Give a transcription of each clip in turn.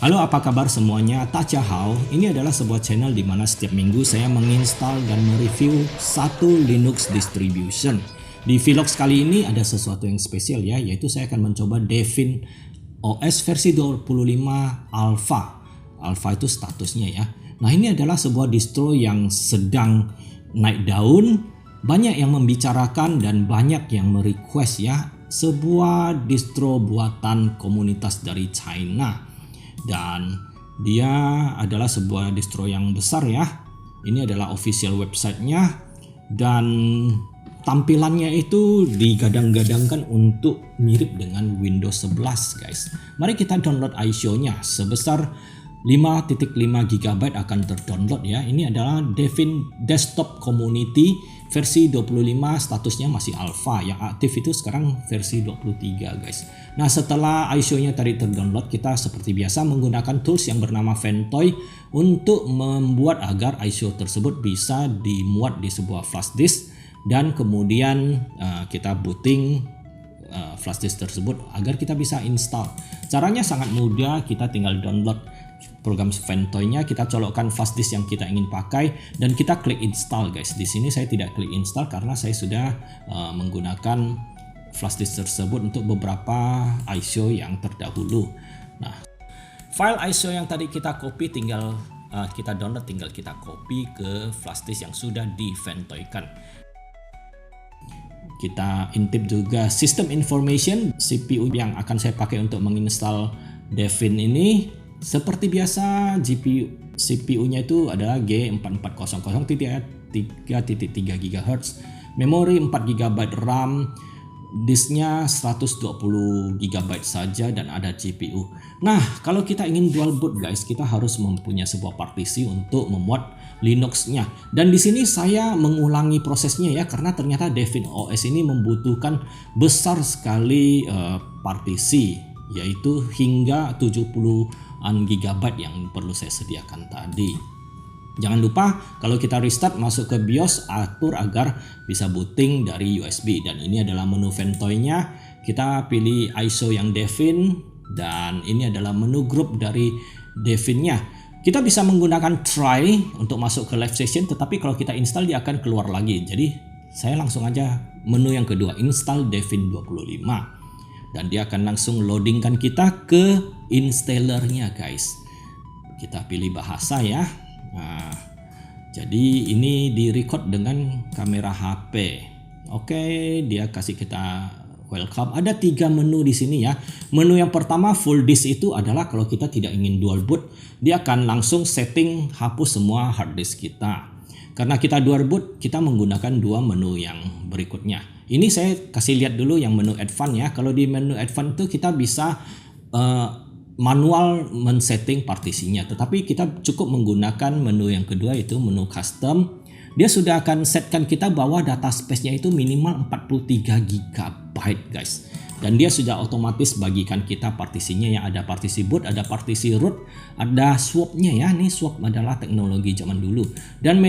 Halo, apa kabar semuanya? Tachahao. Ini adalah sebuah channel di mana setiap minggu saya menginstal dan mereview satu Linux distribution. Di vlog kali ini ada sesuatu yang spesial ya, yaitu saya akan mencoba Debian OS versi 25 Alpha. Alpha itu statusnya ya. Nah, ini adalah sebuah distro yang sedang naik daun, banyak yang membicarakan dan banyak yang merequest ya, sebuah distro buatan komunitas dari China. Dan dia adalah sebuah distro yang besar ya. Ini adalah official websitenya dan tampilannya itu digadang-gadangkan untuk mirip dengan Windows 11 guys. Mari kita download ISO-nya sebesar 5.5 GB akan terdownload ya. Ini adalah Debian Desktop Community versi 25, statusnya masih alpha. Yang aktif itu sekarang versi 23 guys. Nah, setelah ISO-nya tadi terdownload, kita seperti biasa menggunakan tools yang bernama Ventoy untuk membuat agar ISO tersebut bisa dimuat di sebuah flash disk dan kemudian kita booting flash disk tersebut agar kita bisa install. Caranya sangat mudah, kita tinggal download program Ventoy-nya, kita colokkan flash disk yang kita ingin pakai dan kita klik install guys. Di sini saya tidak klik install karena saya sudah menggunakan flash disk tersebut untuk beberapa ISO yang terdahulu. Nah, file ISO yang tadi kita copy tinggal kita download, tinggal kita copy ke flash disk yang sudah di Ventoy-kan. Kita intip juga system information, CPU yang akan saya pakai untuk menginstal Debian ini. Seperti biasa, CPU-nya itu adalah G4400.3.3 GHz, memori 4 GB RAM, disknya 120 GB saja dan ada GPU. Nah, kalau kita ingin dual boot guys, kita harus mempunyai sebuah partisi untuk memuat Linux-nya. Dan di sini saya mengulangi prosesnya ya, karena ternyata Debian OS ini membutuhkan besar sekali partisi, yaitu hingga 70 GB yang perlu saya sediakan tadi. Jangan lupa kalau kita restart masuk ke BIOS, atur agar bisa booting dari USB. Dan ini adalah menu Ventoy-nya. Kita pilih ISO yang Debian dan ini adalah menu grup dari Debian-nya. Kita bisa menggunakan try untuk masuk ke live session, tetapi kalau kita install dia akan keluar lagi. Jadi saya langsung aja menu yang kedua, install Debian 25. Dan dia akan langsung loadingkan kita ke installernya guys. Kita pilih bahasa ya. Nah, jadi ini direcord dengan kamera HP. Oke, dia kasih kita welcome. Ada 3 menu di sini ya. Menu yang pertama full disk itu adalah kalau kita tidak ingin dual boot, dia akan langsung setting hapus semua hard disk kita. Karena kita dual boot, kita menggunakan 2 menu yang berikutnya. Ini saya kasih lihat dulu yang menu advance ya. Kalau di menu advance itu kita bisa manual men-setting partisinya. Tetapi kita cukup menggunakan menu yang kedua, yaitu menu custom. Dia sudah akan setkan kita bahwa data space-nya itu minimal 43 GB guys. Dan dia sudah otomatis bagikan kita partisinya ya. Ada partisi boot, ada partisi root, ada swap-nya ya. Ini swap adalah teknologi zaman dulu. Dan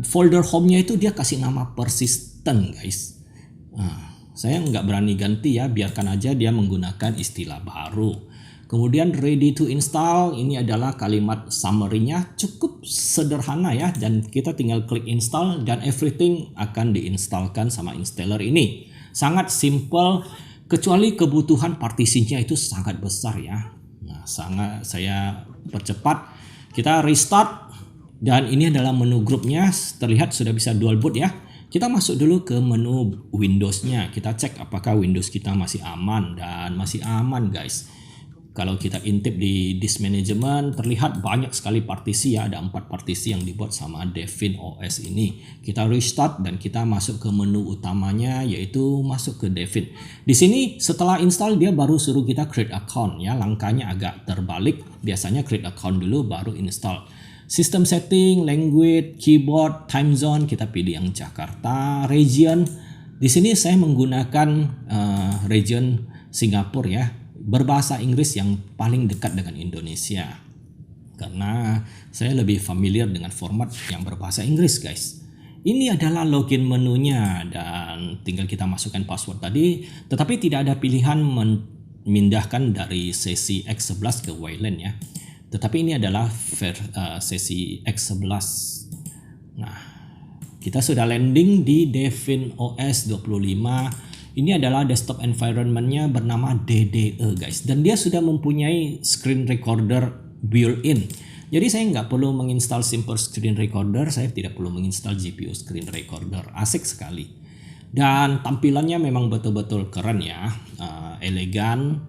folder home-nya itu dia kasih nama persistent guys. Nah, saya nggak berani ganti ya, biarkan aja dia menggunakan istilah baru. Kemudian ready to install, ini adalah kalimat summary-nya, cukup sederhana ya, dan kita tinggal klik install dan everything akan diinstalkan sama installer ini. Sangat simple, kecuali kebutuhan partisinya itu sangat besar ya. Nah, sangat saya percepat, kita restart dan ini adalah menu grupnya, terlihat sudah bisa dual boot ya. Kita masuk dulu ke menu Windows-nya. Kita cek apakah Windows kita masih aman, dan masih aman guys. Kalau kita intip di disk management, terlihat banyak sekali partisi ya. Ada 4 partisi yang dibuat sama Debian OS ini. Kita restart dan kita masuk ke menu utamanya, yaitu masuk ke Debian. Di sini setelah install dia baru suruh kita create account ya. Langkahnya agak terbalik. Biasanya create account dulu baru install. System setting, language, keyboard, time zone, kita pilih yang Jakarta. Region, di sini saya menggunakan region Singapura ya, berbahasa Inggris yang paling dekat dengan Indonesia. Karena saya lebih familiar dengan format yang berbahasa Inggris guys. Ini adalah login menunya dan tinggal kita masukkan password tadi, tetapi tidak ada pilihan mindahkan dari sesi X11 ke Wayland ya. Tetapi ini adalah sesi X11. Nah, kita sudah landing di Devin OS 25. Ini adalah desktop environment-nya bernama DDE guys. Dan dia sudah mempunyai screen recorder built-in. Jadi saya nggak perlu menginstal simple screen recorder, saya tidak perlu menginstal GPU screen recorder. Asik sekali. Dan tampilannya memang betul-betul keren ya, elegan,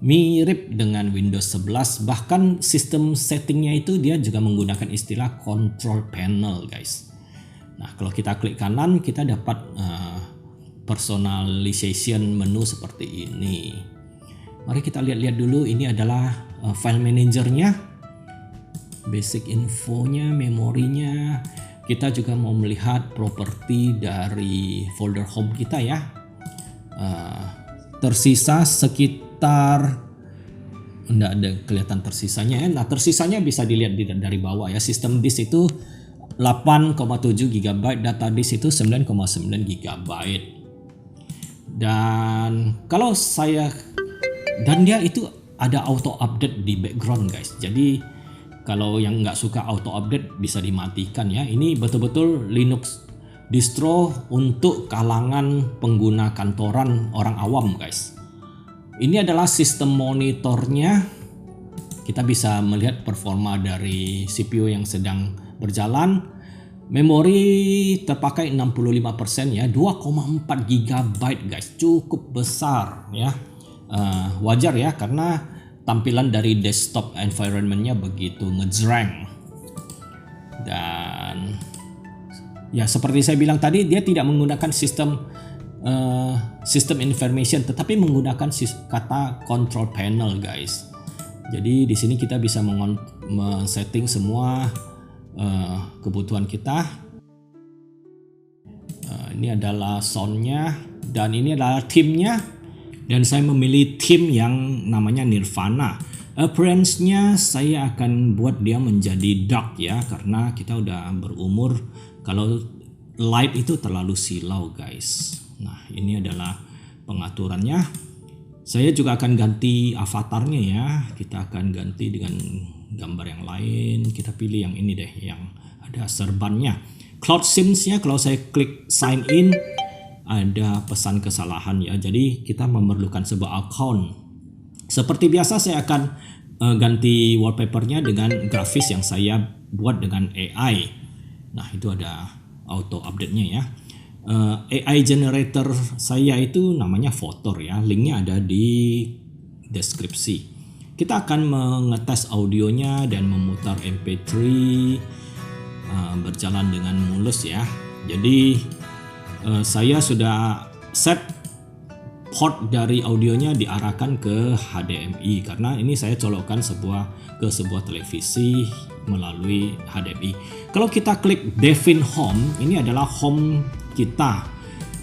mirip dengan Windows 11. Bahkan sistem settingnya itu dia juga menggunakan istilah control panel guys. Nah, kalau kita klik kanan kita dapat personalization menu seperti ini. Mari kita lihat-lihat dulu, ini adalah file manajernya. Basic infonya, memorinya. Kita juga mau melihat properti dari folder home kita ya. Tersisa sekitar, enggak ada kelihatan tersisanya ya. Nah, tersisanya bisa dilihat dari bawah ya. Sistem disk itu 8,7 GB, data disk itu 9,9 GB. Dan kalau dan dia itu ada auto update di background guys. Jadi kalau yang nggak suka auto update bisa dimatikan ya. Ini betul-betul Linux distro untuk kalangan pengguna kantoran orang awam guys. Ini adalah sistem monitornya. Kita bisa melihat performa dari CPU yang sedang berjalan. Memori terpakai 65% ya, 2,4 GB guys, cukup besar ya. Wajar ya karena tampilan dari desktop environment-nya begitu ngejreng. Dan ya seperti saya bilang tadi, dia tidak menggunakan sistem information, tetapi menggunakan kata control panel guys. Jadi di sini kita bisa men-setting semua kebutuhan kita. Ini adalah soundnya dan ini adalah theme-nya. Dan saya memilih theme yang namanya Nirvana. Appearance-nya saya akan buat dia menjadi dark ya, karena kita udah berumur. Kalau light itu terlalu silau guys. Nah, ini adalah pengaturannya. Saya juga akan ganti avatarnya ya. Kita akan ganti dengan gambar yang lain. Kita pilih yang ini deh, yang ada serbannya. Cloud SIMS-nya kalau saya klik sign in, ada pesan kesalahan ya. Jadi kita memerlukan sebuah account. Seperti biasa saya akan ganti wallpapernya dengan grafis yang saya buat dengan AI. Nah, itu ada auto update-nya ya. AI generator saya itu namanya Votor ya. Linknya ada di deskripsi. Kita akan mengetes audionya dan memutar MP3 berjalan dengan mulus ya. Jadi saya sudah set port dari audionya diarahkan ke HDMI karena ini saya colokkan ke sebuah televisi melalui HDMI. Kalau kita klik Devin Home, ini adalah home kita.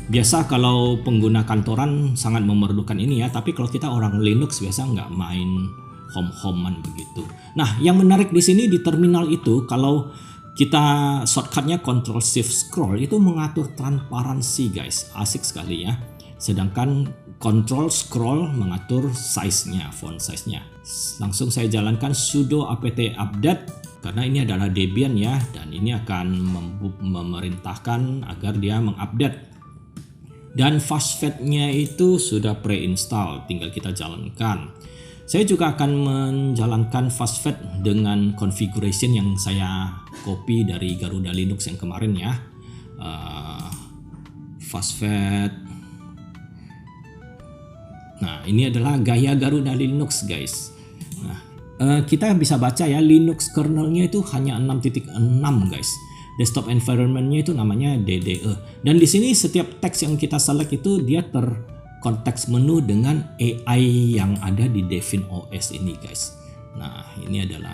Biasa kalau pengguna kantoran sangat memerlukan ini ya, tapi kalau kita orang Linux biasa nggak main home-homean begitu. Nah, yang menarik di sini di terminal itu kalau kita shortcutnya Ctrl Shift Scroll itu mengatur transparansi guys, asik sekali ya. Sedangkan Ctrl Scroll mengatur size-nya, font size-nya. Langsung saya jalankan sudo apt update karena ini adalah Debian ya, dan ini akan memerintahkan agar dia mengupdate. Dan FastFed-nya itu sudah pre-install, tinggal kita jalankan. Saya juga akan menjalankan FastFed dengan configuration yang saya copy dari Garuda Linux yang kemarin ya. FastFed. Nah, ini adalah gaya Garuda Linux guys. Nah, kita bisa baca ya, Linux kernelnya itu hanya 6.6 guys. Desktop environment-nya itu namanya DDE. Dan di sini setiap teks yang kita select itu dia konteks menu dengan AI yang ada di Devin OS ini guys. Nah, ini adalah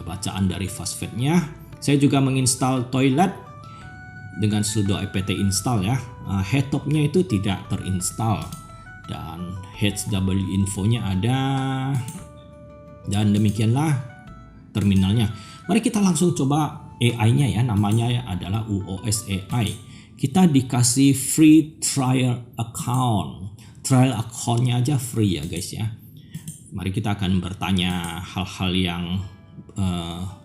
bacaan dari FastFed-nya. Saya juga menginstal Toilet dengan sudo apt install ya. Headtop-nya itu tidak terinstall dan HW info-nya ada. Dan demikianlah terminalnya. Mari kita langsung coba AI-nya ya, namanya adalah UOS AI. Kita dikasih free trial account. trial account-nya aja free ya guys ya. Mari kita akan bertanya hal-hal yang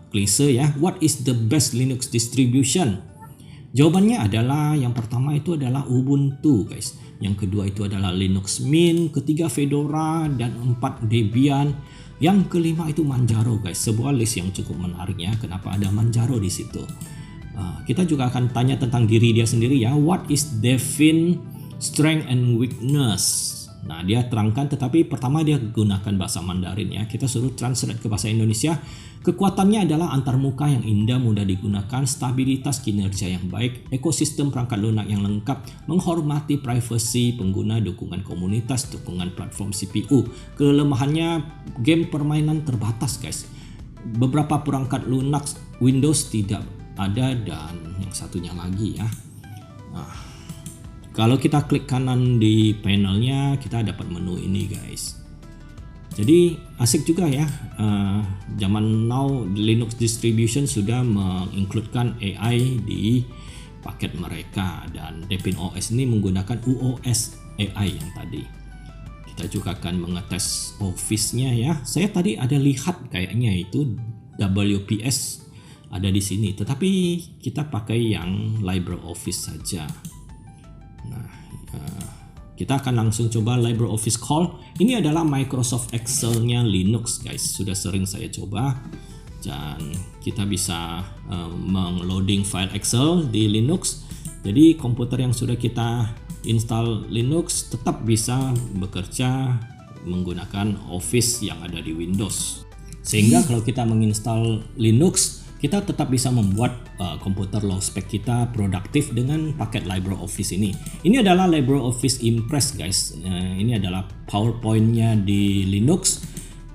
klise ya. What is the best Linux distribution? Jawabannya adalah yang pertama itu adalah Ubuntu guys. Yang kedua itu adalah Linux Mint, ketiga Fedora, dan empat Debian. Yang kelima itu Manjaro guys. Sebuah list yang cukup menarik ya. Kenapa ada Manjaro di situ? Kita juga akan tanya tentang diri dia sendiri ya. What is Devin strength and weakness? Nah, dia terangkan, tetapi pertama dia gunakan bahasa Mandarin ya. Kita suruh translate ke bahasa Indonesia. Kekuatannya adalah antarmuka yang indah, mudah digunakan, stabilitas kinerja yang baik, ekosistem perangkat lunak yang lengkap, menghormati privasi pengguna, dukungan komunitas, dukungan platform CPU. Kelemahannya game permainan terbatas guys. Beberapa perangkat lunak Windows tidak ada, dan yang satunya lagi ya. Kalau kita klik kanan di panelnya, kita dapat menu ini guys. Jadi asik juga ya. Zaman now Linux distribution sudah menginkludkan AI di paket mereka, dan Debian OS ini menggunakan UOS AI yang tadi. Kita juga akan mengetes Office-nya ya. Saya tadi ada lihat kayaknya itu WPS ada di sini, tetapi kita pakai yang LibreOffice saja. Nah, kita akan langsung coba LibreOffice Call. Ini adalah Microsoft Excel-nya Linux guys. Sudah sering saya coba, dan kita bisa meng-loading file Excel di Linux. Jadi komputer yang sudah kita install Linux tetap bisa bekerja menggunakan Office yang ada di Windows. Sehingga kalau kita menginstal Linux, kita tetap bisa membuat komputer low spec kita produktif dengan paket LibreOffice ini. Ini adalah LibreOffice Impress guys. Ini adalah PowerPoint-nya di Linux.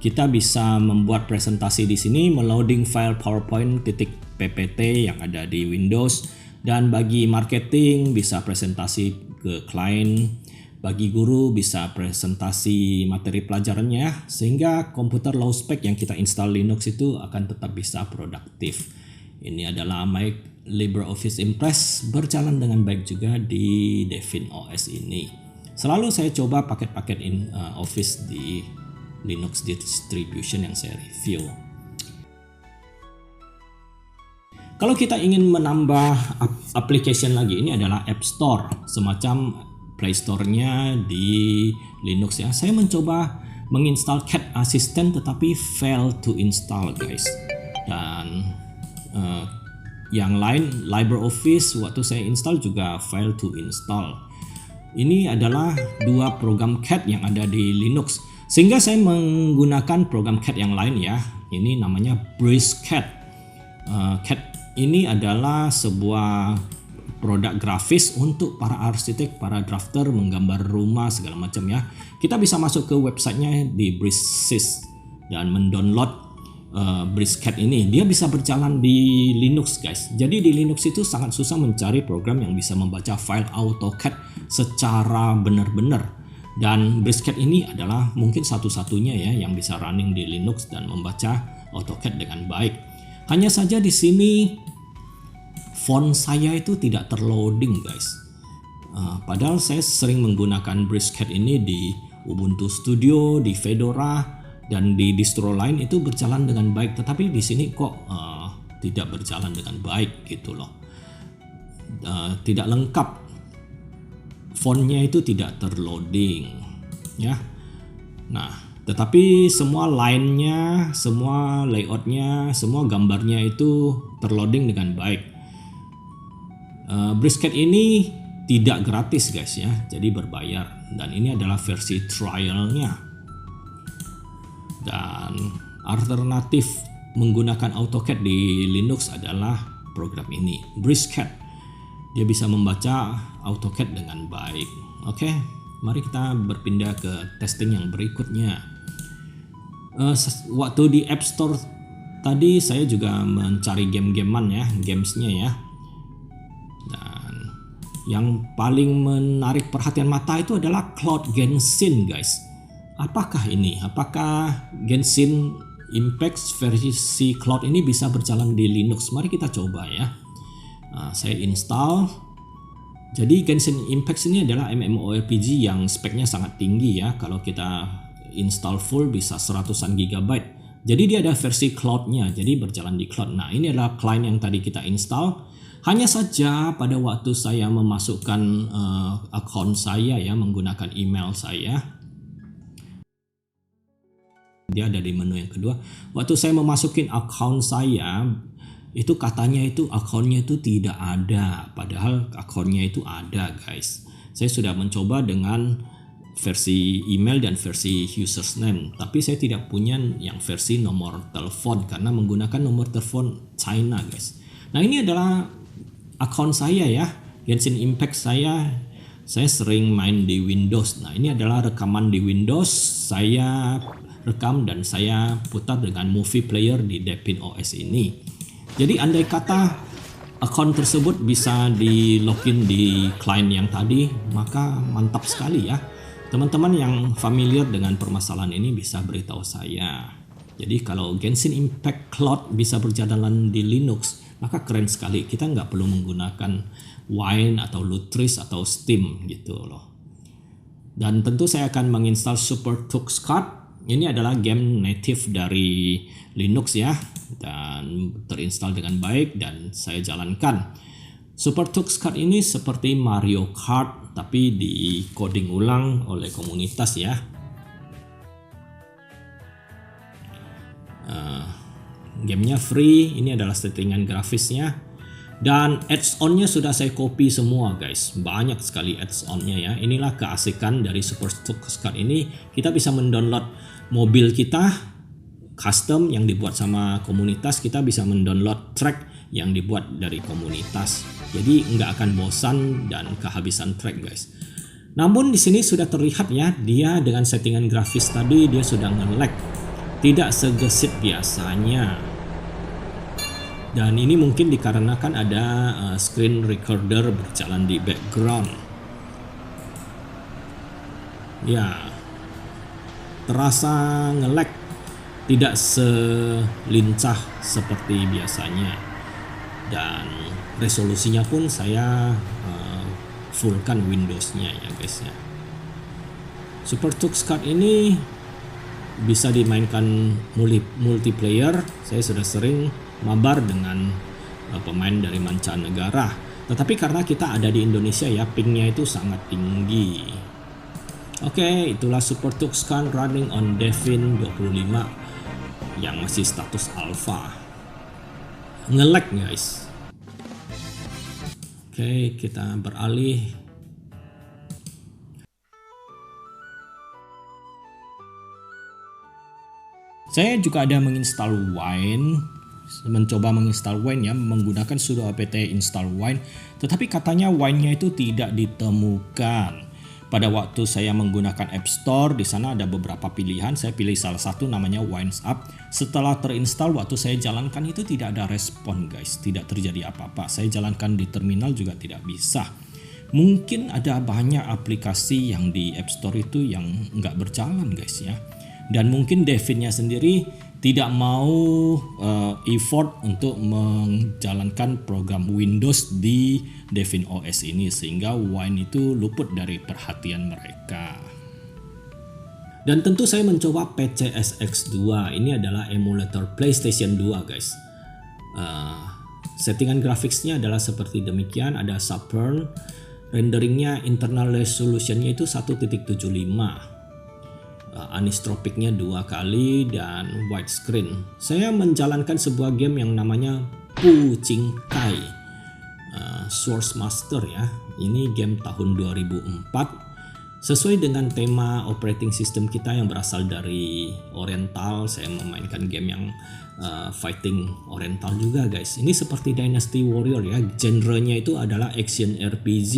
Kita bisa membuat presentasi di sini, meloading file PowerPoint.ppt yang ada di Windows. Dan bagi marketing bisa presentasi ke klien. Bagi guru bisa presentasi materi pelajarannya, sehingga komputer low spec yang kita install Linux itu akan tetap bisa produktif. Ini adalah LibreOffice Impress, berjalan dengan baik juga di Debian OS ini. Selalu saya coba paket-paket Office di Linux distribution yang saya review. Kalau kita ingin menambah application lagi, ini adalah App Store, semacam Play Store-nya di Linux ya. Saya mencoba menginstal Cat Assistant tetapi fail to install guys. Dan yang lain LibreOffice waktu saya install juga fail to install. Ini adalah dua program Cat yang ada di Linux. Sehingga saya menggunakan program Cat yang lain ya. Ini namanya BreezeCAD. Cat ini adalah sebuah produk grafis untuk para arsitek, para drafter menggambar rumah segala macam ya. Kita bisa masuk ke websitenya di Breezesys dan mendownload BreezeCAD ini. Dia bisa berjalan di Linux guys. Jadi di Linux itu sangat susah mencari program yang bisa membaca file AutoCAD secara benar-benar. Dan BreezeCAD ini adalah mungkin satu-satunya ya yang bisa running di Linux dan membaca AutoCAD dengan baik. Hanya saja di sini font saya itu tidak terloading guys. Padahal saya sering menggunakan BreezeCAD ini di Ubuntu Studio, di Fedora, dan di distro lain itu berjalan dengan baik. Tetapi di sini kok tidak berjalan dengan baik gitu loh. Tidak lengkap. Fontnya itu tidak terloading ya. Nah, tetapi semua line-nya, semua layout-nya, semua gambarnya itu terloading dengan baik. BreezeCAD ini tidak gratis guys ya, jadi berbayar, dan ini adalah versi trialnya. Dan alternatif menggunakan AutoCAD di Linux adalah program ini, BreezeCAD. Dia bisa membaca AutoCAD dengan baik. Oke, mari kita berpindah ke testing yang berikutnya. Waktu di App Store tadi saya juga mencari game-gamean ya, gamesnya ya. Yang paling menarik perhatian mata itu adalah Cloud Genshin guys. Apakah ini? Apakah Genshin Impact versi Cloud ini bisa berjalan di Linux? Mari kita coba ya. Saya install. Jadi Genshin Impact ini adalah MMORPG yang speknya sangat tinggi ya. Kalau kita install full bisa seratusan gigabyte. Jadi dia ada versi cloud-nya, jadi berjalan di cloud. Nah, ini adalah client yang tadi kita install. Hanya saja pada waktu saya memasukkan akun saya ya, menggunakan email saya. Dia ada di menu yang kedua. Waktu saya memasukin akun saya, itu katanya itu akunnya itu tidak ada. Padahal akunnya itu ada, guys. Saya sudah mencoba dengan versi email dan versi username, tapi saya tidak punya yang versi nomor telepon karena menggunakan nomor telepon China, guys. Nah, ini adalah akun saya ya, Genshin Impact saya sering main di Windows. Nah, ini adalah rekaman di Windows, saya rekam dan saya putar dengan movie player di Devin OS ini. Jadi andai kata akun tersebut bisa di login di client yang tadi, maka mantap sekali ya. Teman-teman yang familiar dengan permasalahan ini bisa beritahu saya. Jadi kalau Genshin Impact Cloud bisa berjalan di Linux, maka keren sekali. Kita nggak perlu menggunakan Wine atau Lutris atau Steam gitu loh. Dan tentu saya akan menginstal Super Tux Card. Ini adalah game native dari Linux ya, dan terinstall dengan baik dan saya jalankan. Super Tux Kart ini seperti Mario Kart tapi di coding ulang oleh komunitas ya. Gamenya free, ini adalah settingan grafisnya. Dan add-onnya sudah saya copy semua, guys. Banyak sekali add-onnya ya. Inilah keasikan dari Super Tux Kart ini. Kita bisa mendownload mobil kita custom yang dibuat sama komunitas. Kita bisa mendownload track yang dibuat dari komunitas. Jadi nggak akan bosan dan kehabisan track, guys. Namun di sini sudah terlihat ya, dia dengan settingan grafis tadi dia sudah nge-lag. Tidak segesit biasanya. Dan ini mungkin dikarenakan ada screen recorder berjalan di background. Ya, terasa nge-lag, tidak selincah seperti biasanya. Dan resolusinya pun saya fullkan Windows-nya ya, guys ya. Super Tux Kart ini bisa dimainkan multiplayer. Saya sudah sering mabar dengan pemain dari mancanegara. Tetapi karena kita ada di Indonesia ya, pingnya itu sangat tinggi. Oke, itulah Super Tux Kart running on Devin 25 yang masih status alpha. Nge-lag, guys. Oke, kita beralih. Saya juga ada menginstal Wine, mencoba menginstal Wine ya, menggunakan sudo apt install Wine, tetapi katanya Wine-nya itu tidak ditemukan. Pada waktu saya menggunakan App Store, di sana ada beberapa pilihan. Saya pilih salah satu namanya Wines Up. Setelah terinstall, waktu saya jalankan itu tidak ada respon, guys. Tidak terjadi apa-apa. Saya jalankan di terminal juga tidak bisa. Mungkin ada banyak aplikasi yang di App Store itu yang nggak berjalan, guys ya. Dan mungkin Devin-nya sendiri tidak mau effort untuk menjalankan program Windows di Devin OS ini, sehingga Wine itu luput dari perhatian mereka. Dan tentu saya mencoba PCSX2. Ini adalah emulator PlayStation 2, guys. Settingan grafiksnya adalah seperti demikian. Ada Saturn, renderingnya internal resolutionnya itu 1.75. Anisotropicnya 2 kali dan widescreen. Saya menjalankan sebuah game yang namanya Pucingkai Source Master ya. Ini game tahun 2004. Sesuai dengan tema operating system kita yang berasal dari Oriental, saya memainkan game yang fighting Oriental juga, guys. Ini seperti Dynasty Warrior ya. Genrenya itu adalah action RPG.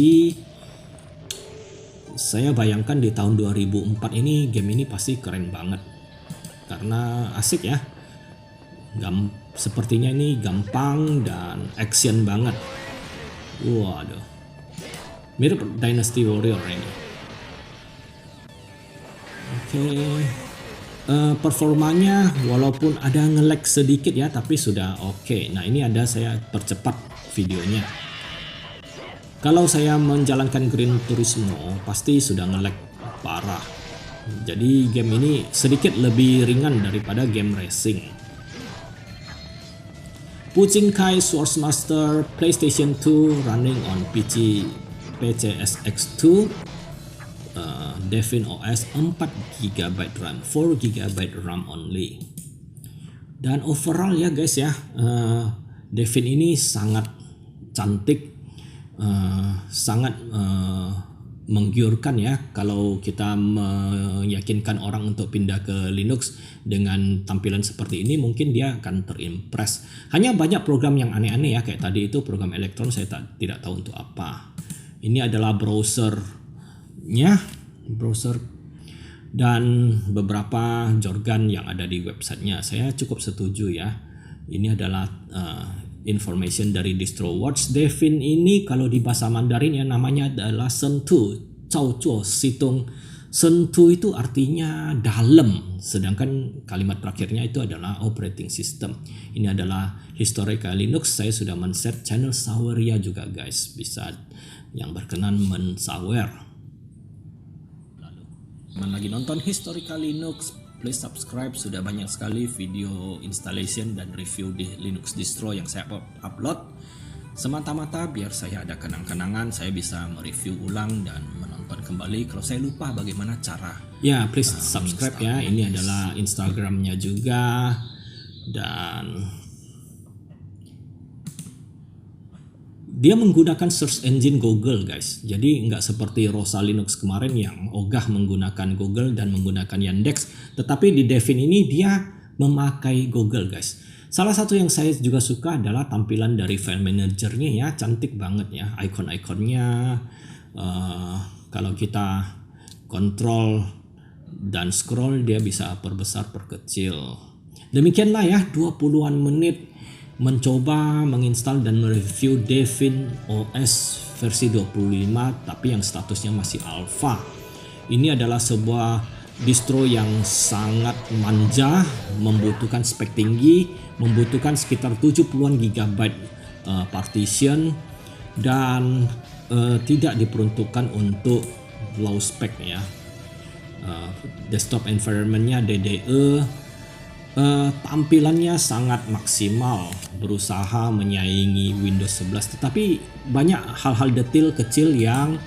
Saya bayangkan di tahun 2004 ini game ini pasti keren banget karena asik ya. Sepertinya ini gampang dan action banget. Waduh, mirip Dynasty Warrior ini. Oke. Performanya walaupun ada nge-lag sedikit ya, tapi sudah oke. Nah, ini ada saya percepat videonya. Kalau saya menjalankan Gran Turismo pasti sudah nge-lag parah. Jadi game ini sedikit lebih ringan daripada game racing. Puchinkai Swordsmaster PlayStation 2 running on PCSX2, Devin OS 4GB RAM, 4GB RAM only. Dan overall ya guys ya, Devin ini sangat cantik, sangat menggiurkan ya. Kalau kita meyakinkan orang untuk pindah ke Linux dengan tampilan seperti ini, mungkin dia akan terimpress. Hanya banyak program yang aneh-aneh ya, kayak tadi itu program Electron saya tidak tahu untuk apa. Ini adalah browsernya, browser dan beberapa jargon yang ada di websitenya. Saya cukup setuju ya. Ini adalah information dari DistroWatch. Devin ini kalau di bahasa Mandarin ya namanya adalah Sentu, Cao Zuo Situng. Sentu itu artinya dalam, sedangkan kalimat terakhirnya itu adalah operating system. Ini adalah historical Linux. Saya sudah men-set channel Saweria juga guys, bisa yang berkenan men-sawer. Lalu lagi nonton historical Linux, please subscribe, sudah banyak sekali video installation dan review di Linux distro yang saya upload. Semata-mata biar saya ada kenang-kenangan, saya bisa mereview ulang dan menonton kembali kalau saya lupa bagaimana cara. Ya, please subscribe ya. Ini adalah Instagramnya juga. Dan dia menggunakan search engine Google guys. Jadi nggak seperti Rosa Linux kemarin yang ogah menggunakan Google dan menggunakan Yandex. Tetapi di Devin ini dia memakai Google guys. Salah satu yang saya juga suka adalah tampilan dari file manajernya ya, cantik banget ya, icon-iconnya. Kalau kita kontrol dan scroll dia bisa perbesar perkecil. Demikianlah ya 20-an menit mencoba menginstal dan mereview Devin OS versi 25 tapi yang statusnya masih alpha. Ini adalah sebuah distro yang sangat manja, membutuhkan spek tinggi, membutuhkan sekitar 70-an GB partition dan tidak diperuntukkan untuk low spec ya. Desktop environment-nya DDE, tampilannya sangat maksimal, berusaha menyaingi Windows 11, tetapi banyak hal-hal detail kecil yang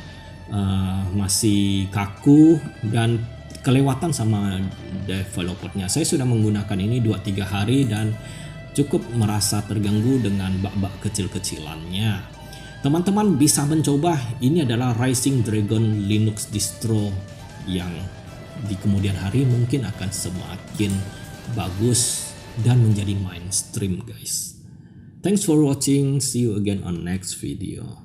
masih kaku dan kelewatan sama developernya. Saya sudah menggunakan ini 2-3 hari dan cukup merasa terganggu dengan bug-bug kecil-kecilannya. Teman-teman bisa mencoba, ini adalah Rising Dragon Linux distro yang di kemudian hari mungkin akan semakin bagus dan menjadi mainstream guys. Thanks for watching, see you again on next video.